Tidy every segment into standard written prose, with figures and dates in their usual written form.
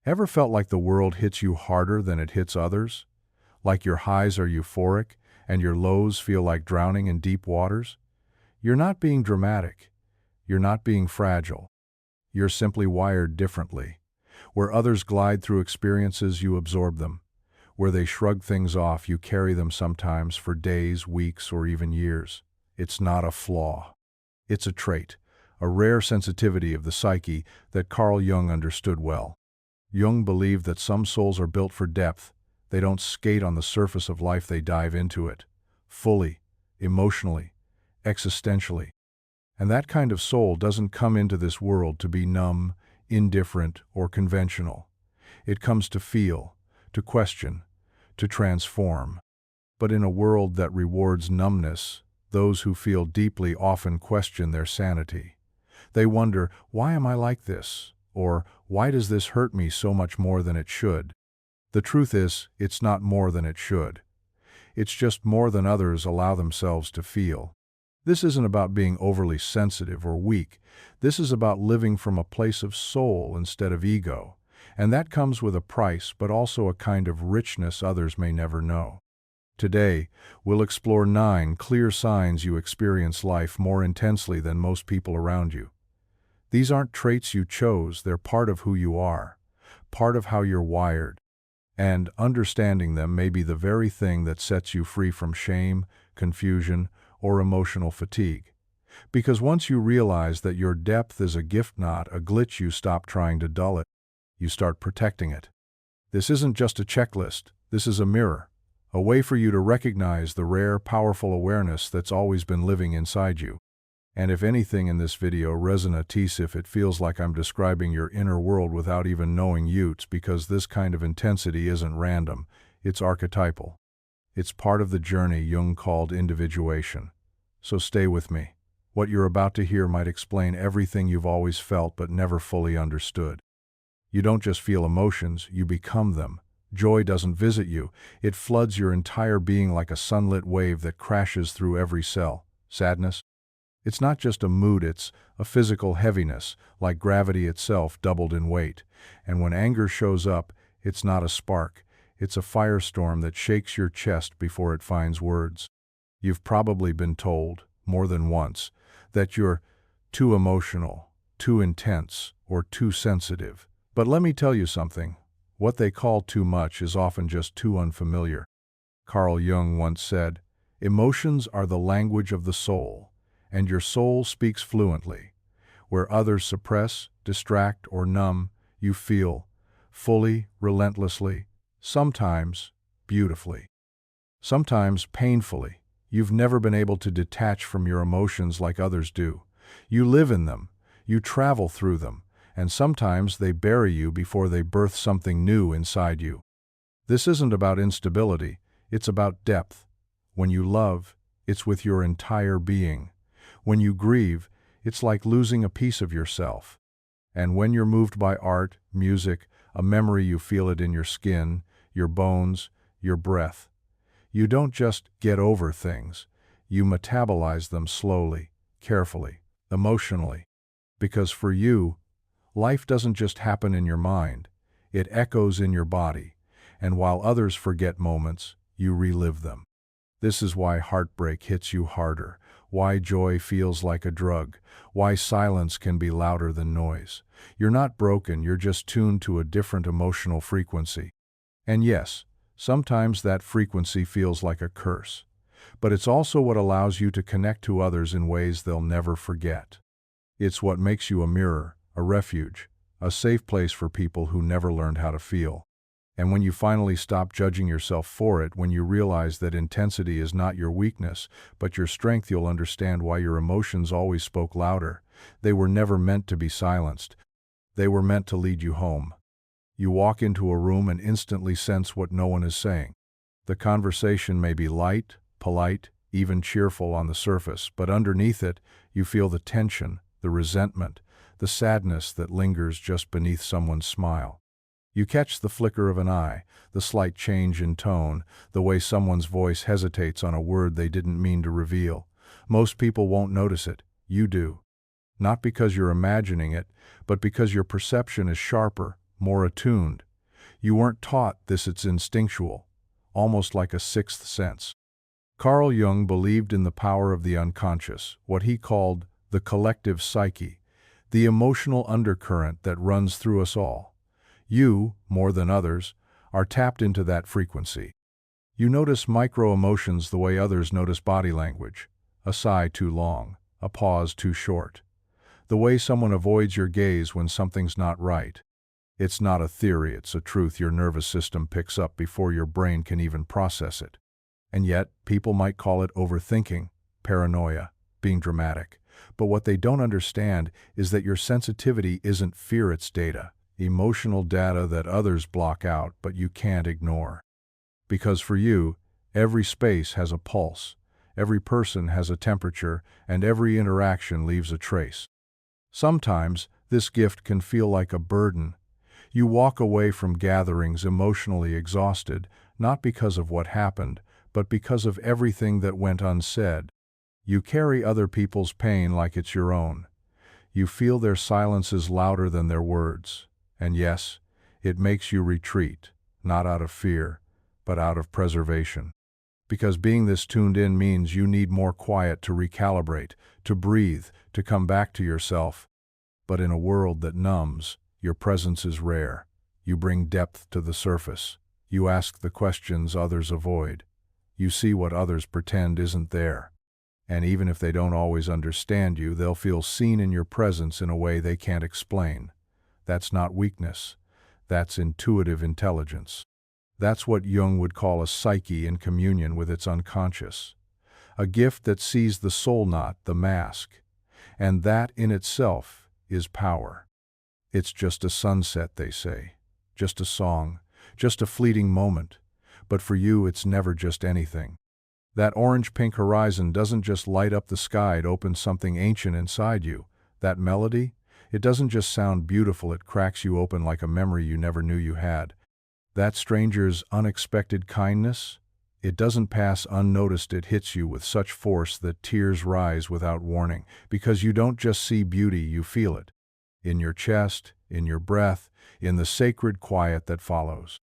Ever felt like the world hits you harder than it hits others? Like your highs are euphoric and your lows feel like drowning in deep waters? You're not being dramatic. You're not being fragile. You're simply wired differently. Where others glide through experiences, you absorb them. Where they shrug things off, you carry them sometimes for days, weeks, or even years. It's not a flaw. It's a trait, a rare sensitivity of the psyche that Carl Jung understood well. Jung believed that some souls are built for depth. They don't skate on the surface of life, they dive into it, fully, emotionally, existentially. And that kind of soul doesn't come into this world to be numb, indifferent, or conventional. It comes to feel, to question, to transform. But in a world that rewards numbness, those who feel deeply often question their sanity. They wonder, why am I like this? Or, why does this hurt me so much more than it should? The truth is, it's not more than it should. It's just more than others allow themselves to feel. This isn't about being overly sensitive or weak. This is about living from a place of soul instead of ego. And that comes with a price, but also a kind of richness others may never know. Today, we'll explore 9 clear signs you experience life more intensely than most people around you. These aren't traits you chose, they're part of who you are, part of how you're wired. And understanding them may be the very thing that sets you free from shame, confusion, or emotional fatigue. Because once you realize that your depth is a gift, not a glitch, you stop trying to dull it. You start protecting it. This isn't just a checklist, this is a mirror, a way for you to recognize the rare, powerful awareness that's always been living inside you. And if anything in this video resonates, if it feels like I'm describing your inner world without even knowing you, it's because this kind of intensity isn't random, it's archetypal. It's part of the journey Jung called individuation. So stay with me. What you're about to hear might explain everything you've always felt but never fully understood. You don't just feel emotions, you become them. Joy doesn't visit you, it floods your entire being like a sunlit wave that crashes through every cell. Sadness? It's not just a mood, it's a physical heaviness, like gravity itself doubled in weight. And when anger shows up, it's not a spark, it's a firestorm that shakes your chest before it finds words. You've probably been told, more than once, that you're too emotional, too intense, or too sensitive. But let me tell you something. What they call too much is often just too unfamiliar. Carl Jung once said, "Emotions are the language of the soul, and your soul speaks fluently. Where others suppress, distract, or numb, you feel, fully, relentlessly, sometimes beautifully, sometimes painfully. You've never been able to detach from your emotions like others do. You live in them, you travel through them, and sometimes they bury you before they birth something new inside you. This isn't about instability, it's about depth. When you love, it's with your entire being. When you grieve, it's like losing a piece of yourself. And when you're moved by art, music, a memory, you feel it in your skin, your bones, your breath. You don't just get over things, you metabolize them slowly, carefully, emotionally. Because for you, life doesn't just happen in your mind, it echoes in your body, and while others forget moments, you relive them. This is why heartbreak hits you harder, why joy feels like a drug, why silence can be louder than noise. You're not broken, you're just tuned to a different emotional frequency. And yes, sometimes that frequency feels like a curse, but it's also what allows you to connect to others in ways they'll never forget. It's what makes you a mirror, a refuge, a safe place for people who never learned how to feel. And when you finally stop judging yourself for it, when you realize that intensity is not your weakness, but your strength, you'll understand why your emotions always spoke louder. They were never meant to be silenced. They were meant to lead you home. You walk into a room and instantly sense what no one is saying. The conversation may be light, polite, even cheerful on the surface, but underneath it, you feel the tension, the resentment, the sadness that lingers just beneath someone's smile. You catch the flicker of an eye, the slight change in tone, the way someone's voice hesitates on a word they didn't mean to reveal. Most people won't notice it. You do. Not because you're imagining it, but because your perception is sharper, more attuned. You weren't taught this, it's instinctual, almost like a sixth sense. Carl Jung believed in the power of the unconscious, what he called the collective psyche, the emotional undercurrent that runs through us all. You, more than others, are tapped into that frequency. You notice micro-emotions the way others notice body language, a sigh too long, a pause too short, the way someone avoids your gaze when something's not right. It's not a theory, it's a truth your nervous system picks up before your brain can even process it. And yet, people might call it overthinking, paranoia, being dramatic. But what they don't understand is that your sensitivity isn't fear, it's data, emotional data that others block out but you can't ignore. Because for you, every space has a pulse, every person has a temperature, and every interaction leaves a trace. Sometimes, this gift can feel like a burden. You walk away from gatherings emotionally exhausted, not because of what happened, but because of everything that went unsaid. You carry other people's pain like it's your own. You feel their silences louder than their words. And yes, it makes you retreat, not out of fear, but out of preservation. Because being this tuned in means you need more quiet to recalibrate, to breathe, to come back to yourself. But in a world that numbs, your presence is rare. You bring depth to the surface. You ask the questions others avoid. You see what others pretend isn't there. And even if they don't always understand you, they'll feel seen in your presence in a way they can't explain. That's not weakness. That's intuitive intelligence. That's what Jung would call a psyche in communion with its unconscious. A gift that sees the soul, not the mask. And that in itself is power. It's just a sunset, they say. Just a song. Just a fleeting moment. But for you, it's never just anything. That orange-pink horizon doesn't just light up the sky, it opens something ancient inside you. That melody, it doesn't just sound beautiful, it cracks you open like a memory you never knew you had. That stranger's unexpected kindness, it doesn't pass unnoticed, it hits you with such force that tears rise without warning, because you don't just see beauty, you feel it. In your chest, in your breath, in the sacred quiet that follows.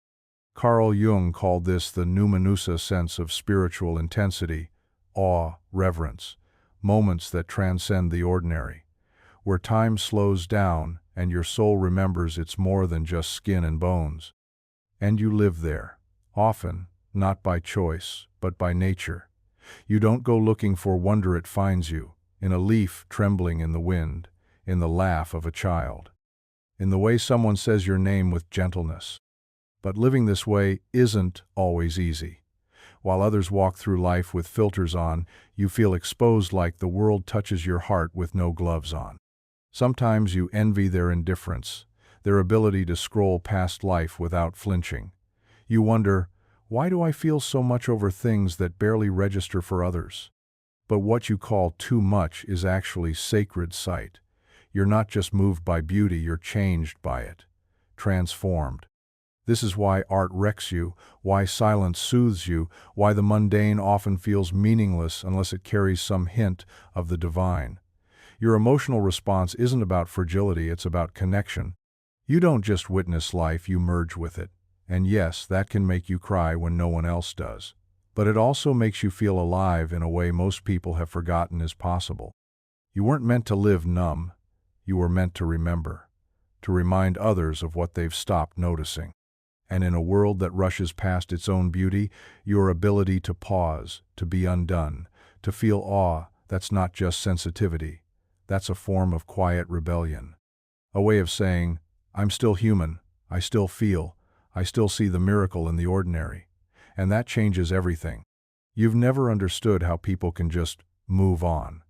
Carl Jung called this the numinusa sense of spiritual intensity, awe, reverence, moments that transcend the ordinary, where time slows down and your soul remembers it's more than just skin and bones. And you live there, often, not by choice, but by nature. You don't go looking for wonder, it finds you, in a leaf trembling in the wind, in the laugh of a child, in the way someone says your name with gentleness. But living this way isn't always easy. While others walk through life with filters on, you feel exposed like the world touches your heart with no gloves on. Sometimes you envy their indifference, their ability to scroll past life without flinching. You wonder, why do I feel so much over things that barely register for others? But what you call too much is actually sacred sight. You're not just moved by beauty, you're changed by it, transformed. This is why art wrecks you, why silence soothes you, why the mundane often feels meaningless unless it carries some hint of the divine. Your emotional response isn't about fragility, it's about connection. You don't just witness life, you merge with it. And yes, that can make you cry when no one else does. But it also makes you feel alive in a way most people have forgotten is possible. You weren't meant to live numb. You were meant to remember, to remind others of what they've stopped noticing. And in a world that rushes past its own beauty, your ability to pause, to be undone, to feel awe, that's not just sensitivity. That's a form of quiet rebellion. A way of saying, I'm still human, I still feel, I still see the miracle in the ordinary. And that changes everything. You've never understood how people can just move on.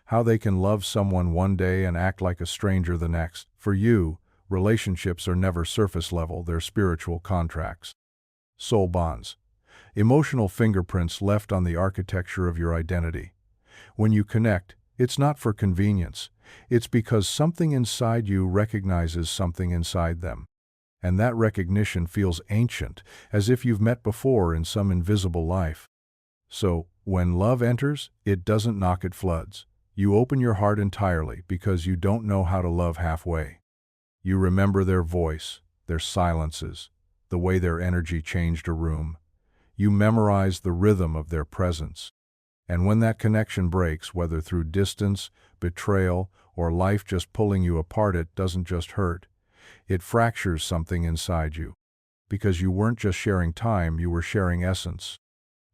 How they can love someone one day and act like a stranger the next. For you, relationships are never surface level, they're spiritual contracts. Soul bonds. Emotional fingerprints left on the architecture of your identity. When you connect, it's not for convenience. It's because something inside you recognizes something inside them. And that recognition feels ancient, as if you've met before in some invisible life. So, when love enters, it doesn't knock, it floods. You open your heart entirely because you don't know how to love halfway. You remember their voice, their silences, the way their energy changed a room. You memorized the rhythm of their presence. And when that connection breaks, whether through distance, betrayal, or life just pulling you apart, it doesn't just hurt. It fractures something inside you. Because you weren't just sharing time, you were sharing essence.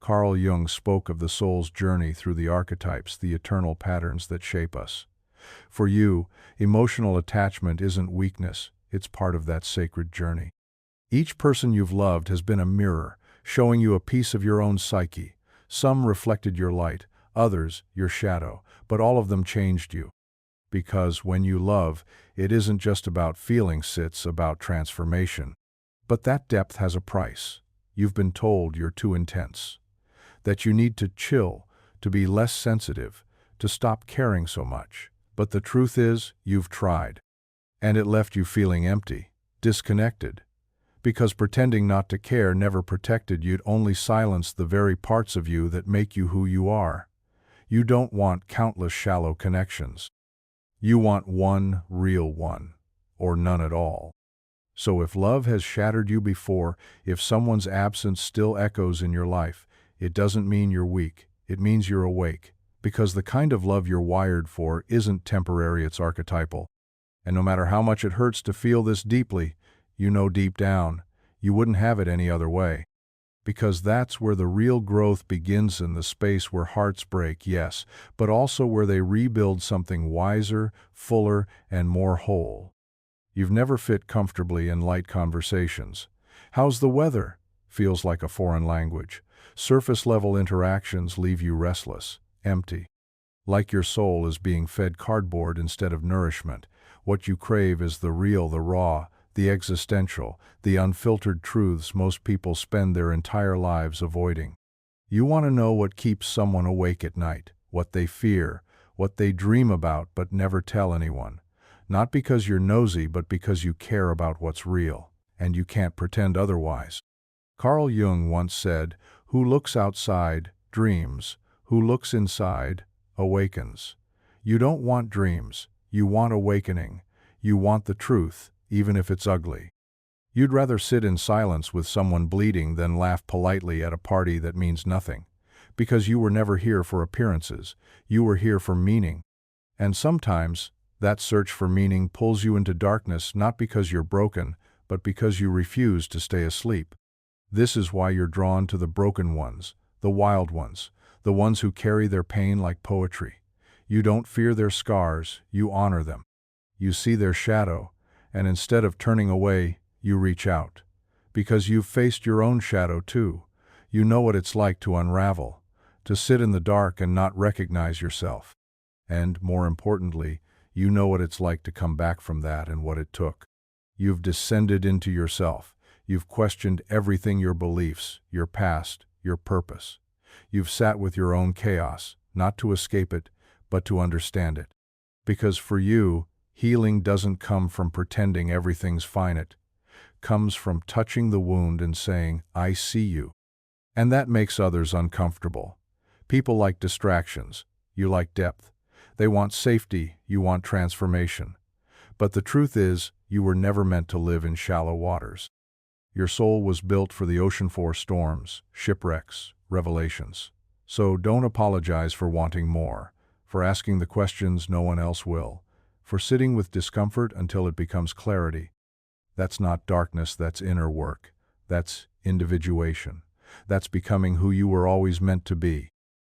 Carl Jung spoke of the soul's journey through the archetypes, the eternal patterns that shape us. For you, emotional attachment isn't weakness, it's part of that sacred journey. Each person you've loved has been a mirror, showing you a piece of your own psyche. Some reflected your light, others your shadow, but all of them changed you. Because when you love, it isn't just about feelings, it's about transformation. But that depth has a price. You've been told you're too intense, that you need to chill, to be less sensitive, to stop caring so much. But the truth is, you've tried. And it left you feeling empty, disconnected. Because pretending not to care never protected you, it only silenced the very parts of you that make you who you are. You don't want countless shallow connections. You want one real one, or none at all. So if love has shattered you before, if someone's absence still echoes in your life, it doesn't mean you're weak, it means you're awake. Because the kind of love you're wired for isn't temporary, it's archetypal. And no matter how much it hurts to feel this deeply, you know deep down, you wouldn't have it any other way. Because that's where the real growth begins, in the space where hearts break, yes, but also where they rebuild something wiser, fuller, and more whole. You've never fit comfortably in light conversations. How's the weather? Feels like a foreign language. Surface-level interactions leave you restless, empty. Like your soul is being fed cardboard instead of nourishment. What you crave is the real, the raw, the existential, the unfiltered truths most people spend their entire lives avoiding. You want to know what keeps someone awake at night, what they fear, what they dream about but never tell anyone. Not because you're nosy, but because you care about what's real, and you can't pretend otherwise. Carl Jung once said, "Who looks outside, dreams. Who looks inside, awakens." You don't want dreams. You want awakening. You want the truth, even if it's ugly. You'd rather sit in silence with someone bleeding than laugh politely at a party that means nothing. Because you were never here for appearances. You were here for meaning. And sometimes, that search for meaning pulls you into darkness, not because you're broken, but because you refuse to stay asleep. This is why you're drawn to the broken ones, the wild ones, the ones who carry their pain like poetry. You don't fear their scars, you honor them. You see their shadow, and instead of turning away, you reach out. Because you've faced your own shadow too. You know what it's like to unravel, to sit in the dark and not recognize yourself. And, more importantly, you know what it's like to come back from that and what it took. You've descended into yourself. You've questioned everything, your beliefs, your past, your purpose. You've sat with your own chaos, not to escape it, but to understand it. Because for you, healing doesn't come from pretending everything's fine. It comes from touching the wound and saying, "I see you." And that makes others uncomfortable. People like distractions. You like depth. They want safety, you want transformation. But the truth is, you were never meant to live in shallow waters. Your soul was built for the ocean, for storms, shipwrecks, revelations. So don't apologize for wanting more, for asking the questions no one else will, for sitting with discomfort until it becomes clarity. That's not darkness, that's inner work. That's individuation. That's becoming who you were always meant to be.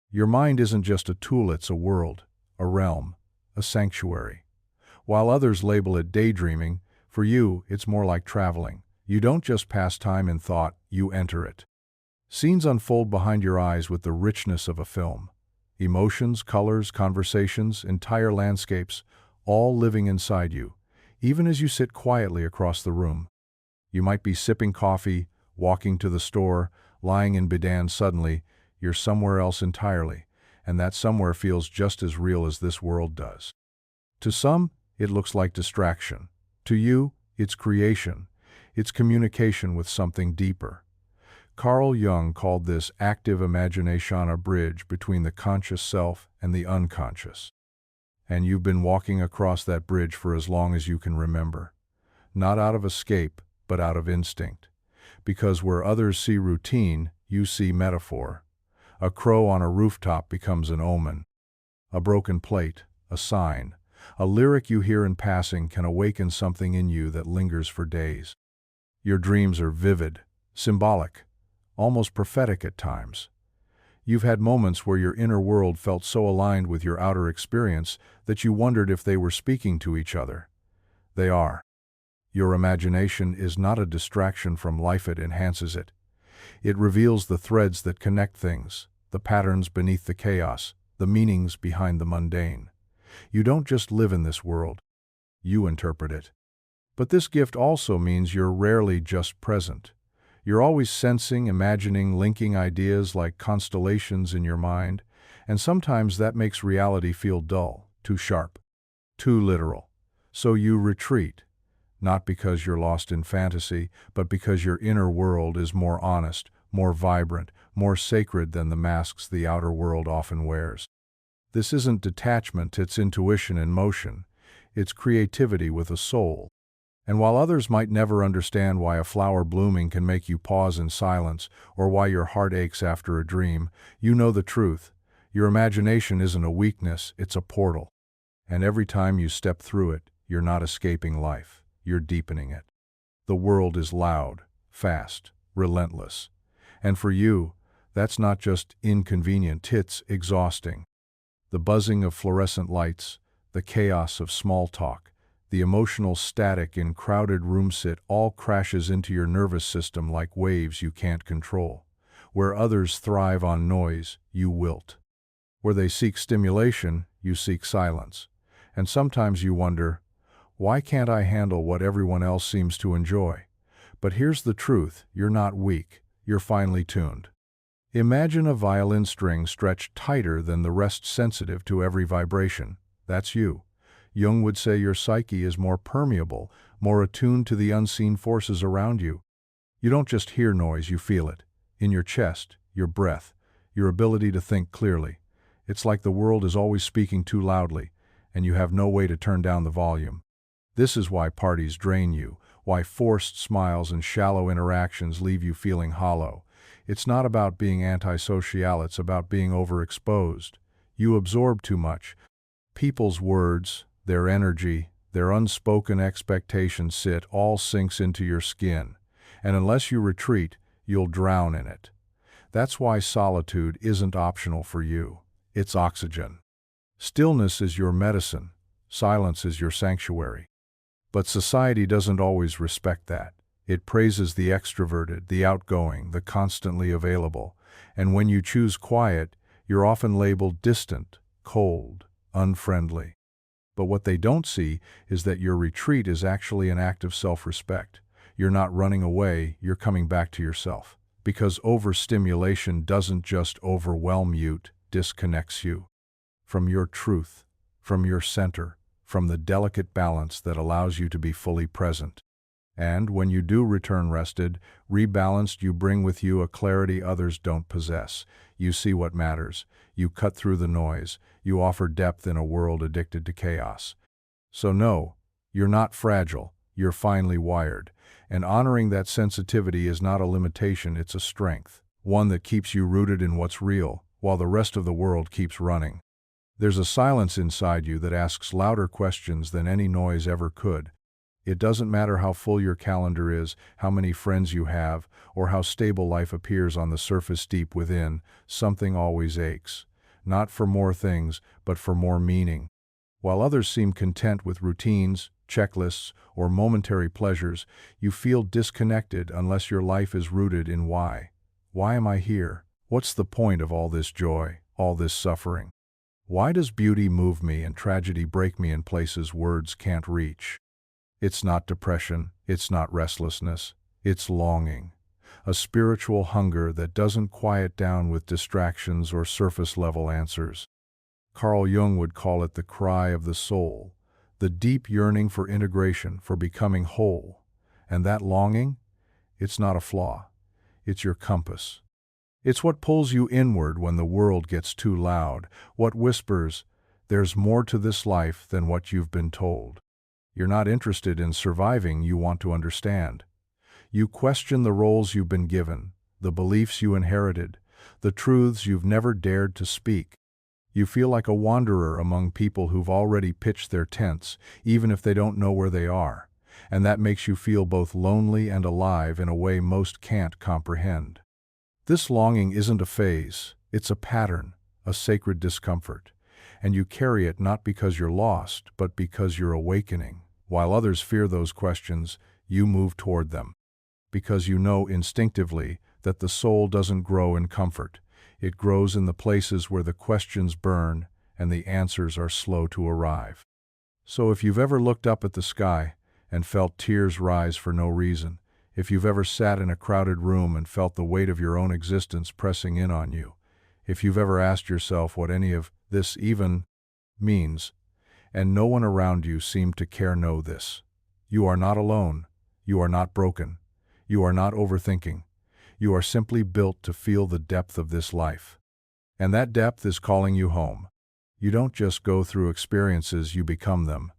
Your mind isn't just a tool, it's a world. A realm, a sanctuary. While others label it daydreaming, for you, it's more like traveling. You don't just pass time in thought, you enter it. Scenes unfold behind your eyes with the richness of a film. Emotions, colors, conversations, entire landscapes, all living inside you, even as you sit quietly across the room. You might be sipping coffee, walking to the store, lying in bed, and suddenly, you're somewhere else entirely. And that somewhere feels just as real as this world does. To some, it looks like distraction. To you, it's creation. It's communication with something deeper. Carl Jung called this active imagination, a bridge between the conscious self and the unconscious. And you've been walking across that bridge for as long as you can remember. Not out of escape, but out of instinct. Because where others see routine, you see metaphor. A crow on a rooftop becomes an omen. A broken plate, a sign. A lyric you hear in passing can awaken something in you that lingers for days. Your dreams are vivid, symbolic, almost prophetic at times. You've had moments where your inner world felt so aligned with your outer experience that you wondered if they were speaking to each other. They are. Your imagination is not a distraction from life, it enhances it. It reveals the threads that connect things, the patterns beneath the chaos, the meanings behind the mundane. You don't just live in this world, you interpret it. But this gift also means you're rarely just present. You're always sensing, imagining, linking ideas like constellations in your mind, and sometimes that makes reality feel dull, too sharp, too literal. So you retreat, not because you're lost in fantasy, but because your inner world is more honest, more vibrant, more sacred than the masks the outer world often wears. This isn't detachment, it's intuition in motion. It's creativity with a soul. And while others might never understand why a flower blooming can make you pause in silence, or why your heart aches after a dream, you know the truth. Your imagination isn't a weakness, it's a portal. And every time you step through it, you're not escaping life, you're deepening it. The world is loud, fast, relentless. And for you, that's not just inconvenient, it's exhausting. The buzzing of fluorescent lights, the chaos of small talk, the emotional static in crowded rooms, it all crashes into your nervous system like waves you can't control. Where others thrive on noise, you wilt. Where they seek stimulation, you seek silence. And sometimes you wonder, why can't I handle what everyone else seems to enjoy? But here's the truth, you're not weak, you're finely tuned. Imagine a violin string stretched tighter than the rest, sensitive to every vibration. That's you. Jung would say your psyche is more permeable, more attuned to the unseen forces around you. You don't just hear noise, you feel it. In your chest, your breath, your ability to think clearly. It's like the world is always speaking too loudly, and you have no way to turn down the volume. This is why parties drain you, why forced smiles and shallow interactions leave you feeling hollow. It's not about being antisocial, it's about being overexposed. You absorb too much. People's words, their energy, their unspoken expectations all sinks into your skin. And unless you retreat, you'll drown in it. That's why solitude isn't optional for you. It's oxygen. Stillness is your medicine. Silence is your sanctuary. But society doesn't always respect that. It praises the extroverted, the outgoing, the constantly available. And when you choose quiet, you're often labeled distant, cold, unfriendly. But what they don't see is that your retreat is actually an act of self-respect. You're not running away, you're coming back to yourself. Because overstimulation doesn't just overwhelm you, it disconnects you from your truth, from your center, from the delicate balance that allows you to be fully present. And when you do return rested, rebalanced, you bring with you a clarity others don't possess. You see what matters. You cut through the noise. You offer depth in a world addicted to chaos. So no, you're not fragile. You're finely wired. And honoring that sensitivity is not a limitation, it's a strength. One that keeps you rooted in what's real, while the rest of the world keeps running. There's a silence inside you that asks louder questions than any noise ever could. It doesn't matter how full your calendar is, how many friends you have, or how stable life appears on the surface. Deep within, something always aches. Not for more things, but for more meaning. While others seem content with routines, checklists, or momentary pleasures, you feel disconnected unless your life is rooted in why. Why am I here? What's the point of all this joy, all this suffering? Why does beauty move me and tragedy break me in places words can't reach? It's not depression, it's not restlessness, it's longing. A spiritual hunger that doesn't quiet down with distractions or surface-level answers. Carl Jung would call it the cry of the soul, the deep yearning for integration, for becoming whole. And that longing? It's not a flaw. It's your compass. It's what pulls you inward when the world gets too loud, what whispers, "There's more to this life than what you've been told." You're not interested in surviving, you want to understand. You question the roles you've been given, the beliefs you inherited, the truths you've never dared to speak. You feel like a wanderer among people who've already pitched their tents, even if they don't know where they are, and that makes you feel both lonely and alive in a way most can't comprehend. This longing isn't a phase, it's a pattern, a sacred discomfort, and you carry it not because you're lost, but because you're awakening. While others fear those questions, you move toward them, because you know instinctively that the soul doesn't grow in comfort. It grows in the places where the questions burn and the answers are slow to arrive. So if you've ever looked up at the sky and felt tears rise for no reason, if you've ever sat in a crowded room and felt the weight of your own existence pressing in on you, if you've ever asked yourself what any of this even means, and no one around you seemed to care, know this. You are not alone. You are not broken. You are not overthinking. You are simply built to feel the depth of this life. And that depth is calling you home. You don't just go through experiences, you become them.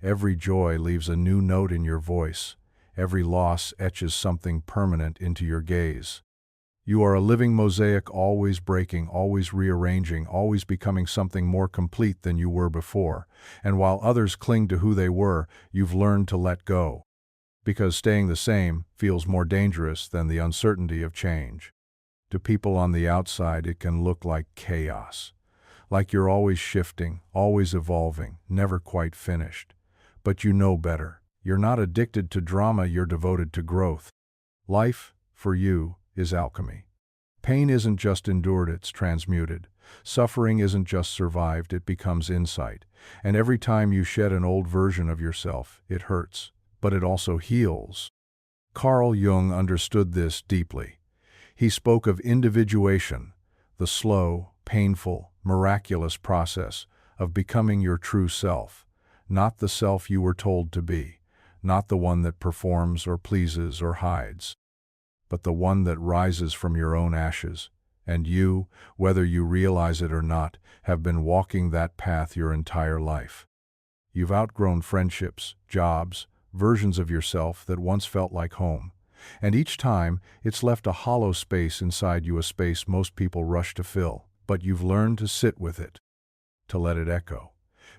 Every joy leaves a new note in your voice. Every loss etches something permanent into your gaze. You are a living mosaic, always breaking, always rearranging, always becoming something more complete than you were before. And while others cling to who they were, you've learned to let go. Because staying the same feels more dangerous than the uncertainty of change. To people on the outside, it can look like chaos. Like you're always shifting, always evolving, never quite finished. But you know better. You're not addicted to drama, you're devoted to growth. Life, for you, is alchemy. Pain isn't just endured, it's transmuted. Suffering isn't just survived, it becomes insight. And every time you shed an old version of yourself, it hurts, but it also heals. Carl Jung understood this deeply. He spoke of individuation, the slow, painful, miraculous process of becoming your true self, not the self you were told to be, not the one that performs or pleases or hides, but the one that rises from your own ashes. And you, whether you realize it or not, have been walking that path your entire life. You've outgrown friendships, jobs, versions of yourself that once felt like home. And each time, it's left a hollow space inside you, a space most people rush to fill. But you've learned to sit with it, to let it echo.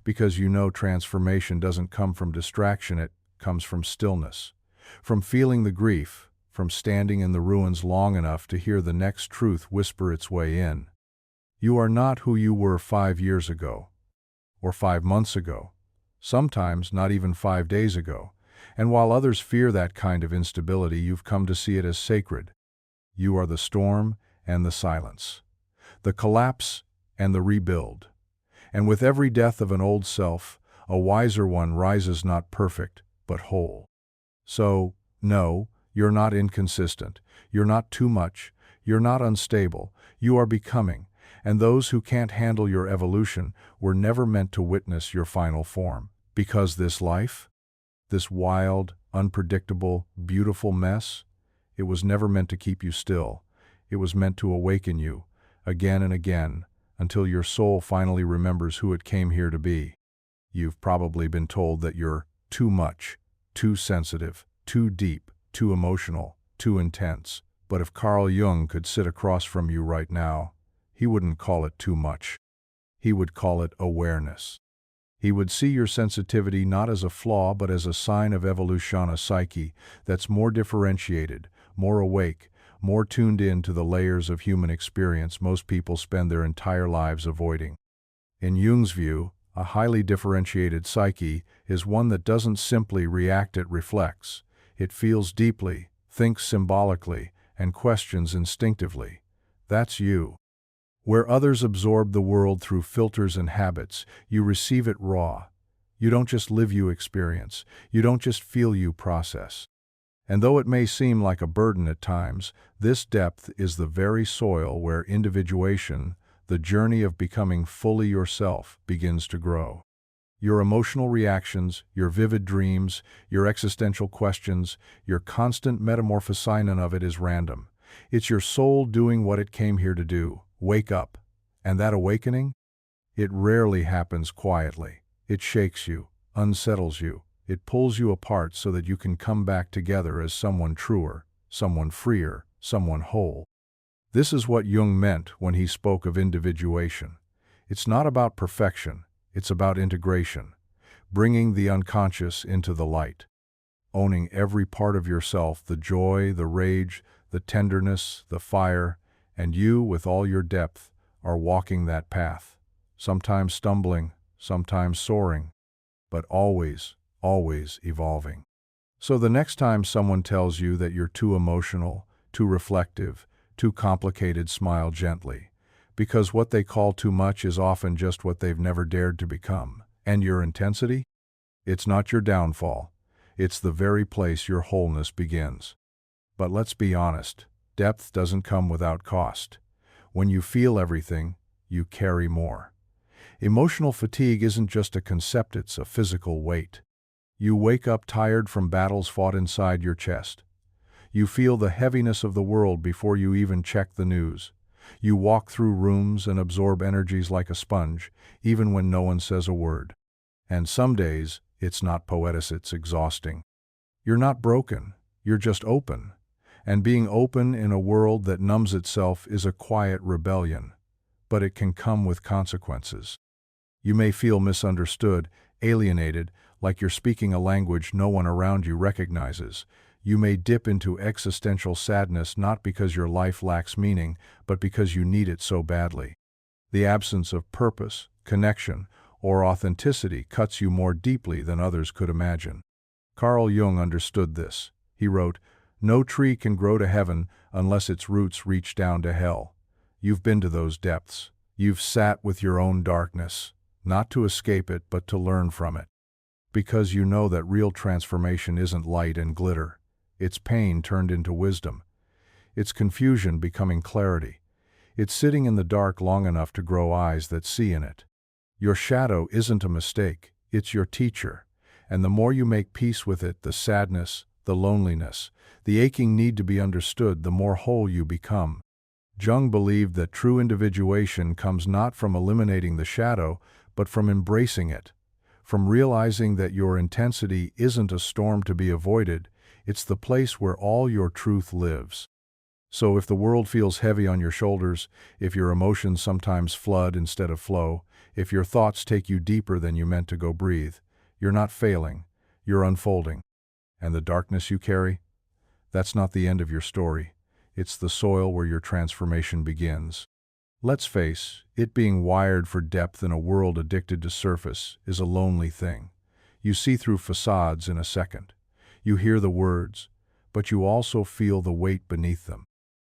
Because you know transformation doesn't come from distraction, it comes from stillness. From feeling the grief, from standing in the ruins long enough to hear the next truth whisper its way in. You are not who you were 5 years ago, or 5 months ago, sometimes not even 5 days ago. And while others fear that kind of instability, you've come to see it as sacred. You are the storm and the silence, the collapse and the rebuild. And with every death of an old self, a wiser one rises, not perfect, but whole. So, no, you're not inconsistent. You're not too much. You're not unstable. You are becoming. And those who can't handle your evolution were never meant to witness your final form. Because this life, this wild, unpredictable, beautiful mess, it was never meant to keep you still. It was meant to awaken you, again and again, until your soul finally remembers who it came here to be. You've probably been told that you're too much, too sensitive, too deep, too emotional, too intense. But if Carl Jung could sit across from you right now, he wouldn't call it too much. He would call it awareness. He would see your sensitivity not as a flaw but as a sign of evolution, a psyche that's more differentiated, more awake, more tuned in to the layers of human experience most people spend their entire lives avoiding. In Jung's view, a highly differentiated psyche is one that doesn't simply react, it reflects. It feels deeply, thinks symbolically, and questions instinctively. That's you. Where others absorb the world through filters and habits, you receive it raw. You don't just live, you experience. You don't just feel, you process. And though it may seem like a burden at times, this depth is the very soil where individuation, the journey of becoming fully yourself, begins to grow. Your emotional reactions, your vivid dreams, your existential questions, your constant metamorphosing, none of it is random. It's your soul doing what it came here to do. Wake up. And that awakening? It rarely happens quietly. It shakes you, unsettles you, It pulls you apart so that you can come back together as someone truer, someone freer, someone whole. This is what Jung meant when he spoke of individuation. It's not about perfection, it's about integration, bringing the unconscious into the light, owning every part of yourself, the joy, the rage, the tenderness, the fire, and you, with all your depth, are walking that path, sometimes stumbling, sometimes soaring, but always, always evolving. So the next time someone tells you that you're too emotional, too reflective, too complicated, smile gently, because what they call too much is often just what they've never dared to become. And your intensity? It's not your downfall. It's the very place your wholeness begins. But let's be honest, depth doesn't come without cost. When you feel everything, you carry more. Emotional fatigue isn't just a concept, it's a physical weight. You wake up tired from battles fought inside your chest. You feel the heaviness of the world before you even check the news. You walk through rooms and absorb energies like a sponge, even when no one says a word. And some days, it's not poetic, it's exhausting. You're not broken, you're just open. And being open in a world that numbs itself is a quiet rebellion, but it can come with consequences. You may feel misunderstood, alienated, like you're speaking a language no one around you recognizes. You may dip into existential sadness not because your life lacks meaning, but because you need it so badly. The absence of purpose, connection, or authenticity cuts you more deeply than others could imagine. Carl Jung understood this. He wrote, "No tree can grow to heaven unless its roots reach down to hell." You've been to those depths. You've sat with your own darkness, not to escape it, but to learn from it. Because you know that real transformation isn't light and glitter. It's pain turned into wisdom. It's confusion becoming clarity. It's sitting in the dark long enough to grow eyes that see in it. Your shadow isn't a mistake, it's your teacher. And the more you make peace with it, the sadness, the loneliness, the aching need to be understood, the more whole you become. Jung believed that true individuation comes not from eliminating the shadow, but from embracing it, from realizing that your intensity isn't a storm to be avoided, it's the place where all your truth lives. So if the world feels heavy on your shoulders, if your emotions sometimes flood instead of flow, if your thoughts take you deeper than you meant to go breathe, you're not failing, you're unfolding. And the darkness you carry? That's not the end of your story. It's the soil where your transformation begins. Let's face, it being wired for depth in a world addicted to surface is a lonely thing. You see through facades in a second. You hear the words, but you also feel the weight beneath them.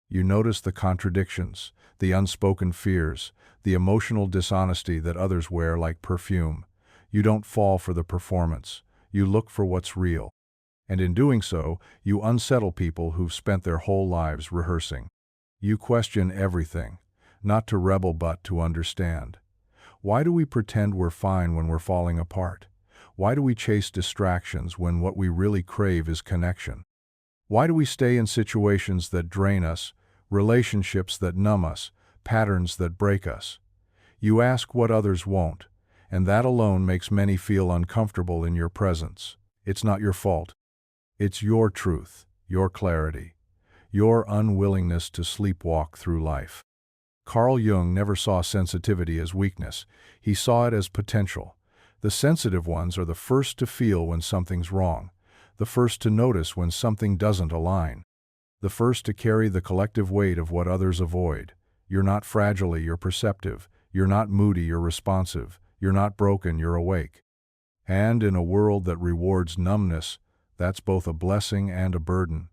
You notice the contradictions, the unspoken fears, the emotional dishonesty that others wear like perfume. You don't fall for the performance. You look for what's real. And in doing so, you unsettle people who've spent their whole lives rehearsing. You question everything, not to rebel but to understand. Why do we pretend we're fine when we're falling apart? Why do we chase distractions when what we really crave is connection? Why do we stay in situations that drain us, relationships that numb us, patterns that break us? You ask what others won't, and that alone makes many feel uncomfortable in your presence. It's not your fault. It's your truth, your clarity, your unwillingness to sleepwalk through life. Carl Jung never saw sensitivity as weakness. He saw it as potential. The sensitive ones are the first to feel when something's wrong, the first to notice when something doesn't align, the first to carry the collective weight of what others avoid. You're not fragile, you're perceptive. You're not moody, you're responsive. You're not broken, you're awake. And in a world that rewards numbness, that's both a blessing and a burden.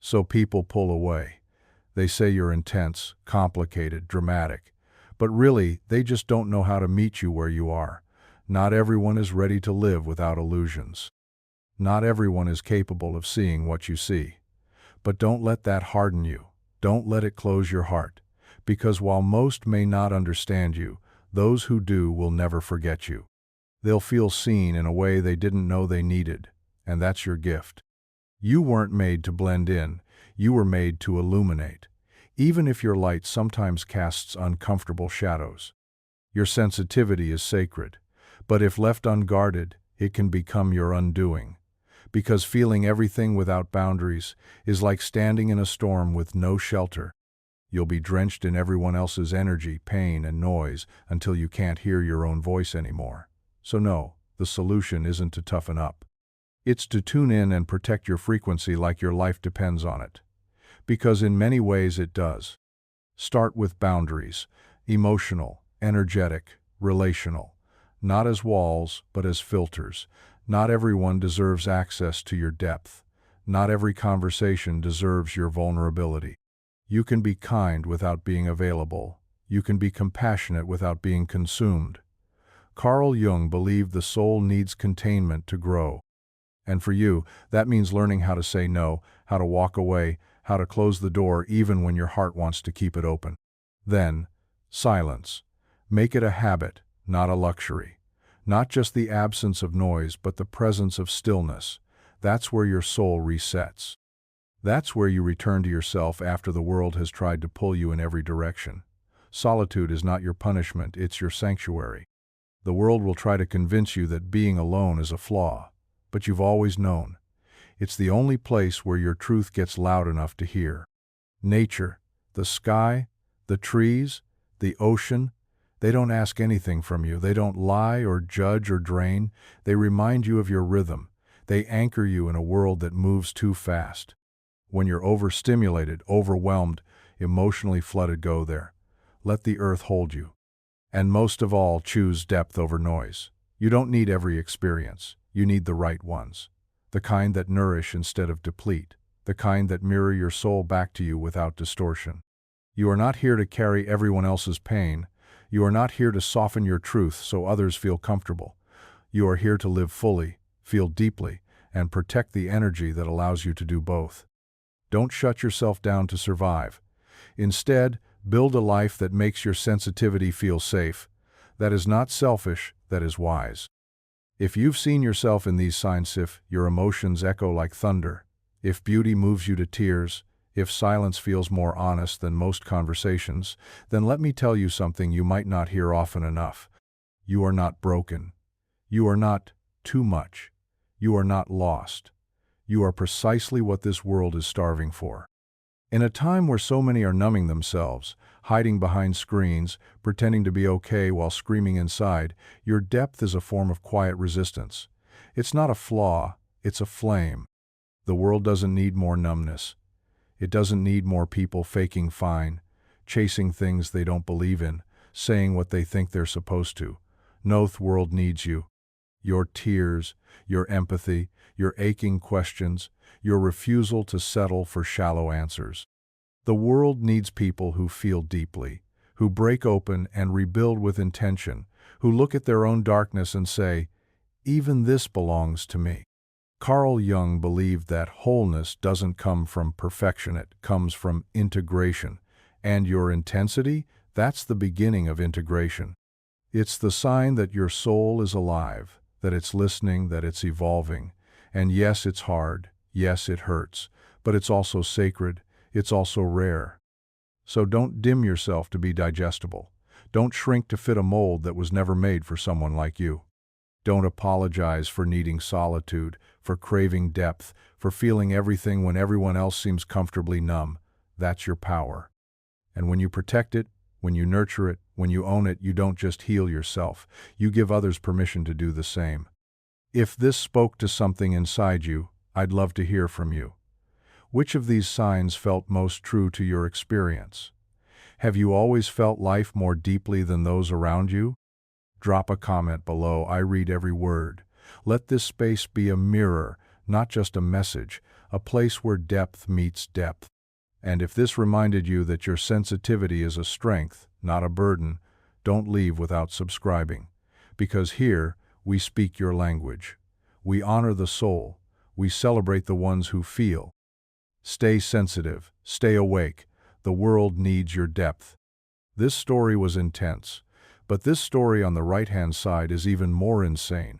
So people pull away. They say you're intense, complicated, dramatic. But really, they just don't know how to meet you where you are. Not everyone is ready to live without illusions. Not everyone is capable of seeing what you see. But don't let that harden you. Don't let it close your heart. Because while most may not understand you, those who do will never forget you. They'll feel seen in a way they didn't know they needed, and that's your gift. You weren't made to blend in, you were made to illuminate, even if your light sometimes casts uncomfortable shadows. Your sensitivity is sacred, but if left unguarded, it can become your undoing. Because feeling everything without boundaries is like standing in a storm with no shelter. You'll be drenched in everyone else's energy, pain, and noise until you can't hear your own voice anymore. So no, the solution isn't to toughen up. It's to tune in and protect your frequency like your life depends on it. Because in many ways it does. Start with boundaries, emotional, energetic, relational. Not as walls, but as filters. Not everyone deserves access to your depth. Not every conversation deserves your vulnerability. You can be kind without being available. You can be compassionate without being consumed. Carl Jung believed the soul needs containment to grow. And for you, that means learning how to say no, how to walk away, how to close the door even when your heart wants to keep it open. Then, silence. Make it a habit, not a luxury. Not just the absence of noise, but the presence of stillness. That's where your soul resets. That's where you return to yourself after the world has tried to pull you in every direction. Solitude is not your punishment, it's your sanctuary. The world will try to convince you that being alone is a flaw, but you've always known. It's the only place where your truth gets loud enough to hear. Nature, the sky, the trees, the ocean, they don't ask anything from you. They don't lie or judge or drain. They remind you of your rhythm. They anchor you in a world that moves too fast. When you're overstimulated, overwhelmed, emotionally flooded, go there. Let the earth hold you. And most of all, choose depth over noise. You don't need every experience. You need the right ones. The kind that nourish instead of deplete. The kind that mirror your soul back to you without distortion. You are not here to carry everyone else's pain. You are not here to soften your truth so others feel comfortable. You are here to live fully, feel deeply, and protect the energy that allows you to do both. Don't shut yourself down to survive. Instead, build a life that makes your sensitivity feel safe. That is not selfish, that is wise. If you've seen yourself in these signs, if your emotions echo like thunder, if beauty moves you to tears, if silence feels more honest than most conversations, then let me tell you something you might not hear often enough. You are not broken. You are not too much. You are not lost. You are precisely what this world is starving for. In a time where so many are numbing themselves, hiding behind screens, pretending to be okay while screaming inside, your depth is a form of quiet resistance. It's not a flaw, it's a flame. The world doesn't need more numbness. It doesn't need more people faking fine, chasing things they don't believe in, saying what they think they're supposed to. No, the world needs you. Your tears, your empathy, your aching questions, your refusal to settle for shallow answers. The world needs people who feel deeply, who break open and rebuild with intention, who look at their own darkness and say, "Even this belongs to me." Carl Jung believed that wholeness doesn't come from perfection, it comes from integration. And your intensity, that's the beginning of integration. It's the sign that your soul is alive, that it's listening, that it's evolving. And yes, it's hard, yes, it hurts, but it's also sacred, it's also rare. So don't dim yourself to be digestible. Don't shrink to fit a mold that was never made for someone like you. Don't apologize for needing solitude, for craving depth, for feeling everything when everyone else seems comfortably numb. That's your power. And when you protect it, when you nurture it, when you own it, you don't just heal yourself, you give others permission to do the same. If this spoke to something inside you, I'd love to hear from you. Which of these signs felt most true to your experience? Have you always felt life more deeply than those around you? Drop a comment below. I read every word. Let this space be a mirror, not just a message, a place where depth meets depth. And if this reminded you that your sensitivity is a strength, not a burden, don't leave without subscribing. Because here, we speak your language. We honor the soul. We celebrate the ones who feel. Stay sensitive. Stay awake. The world needs your depth. This story was intense, but this story on the right-hand side is even more insane.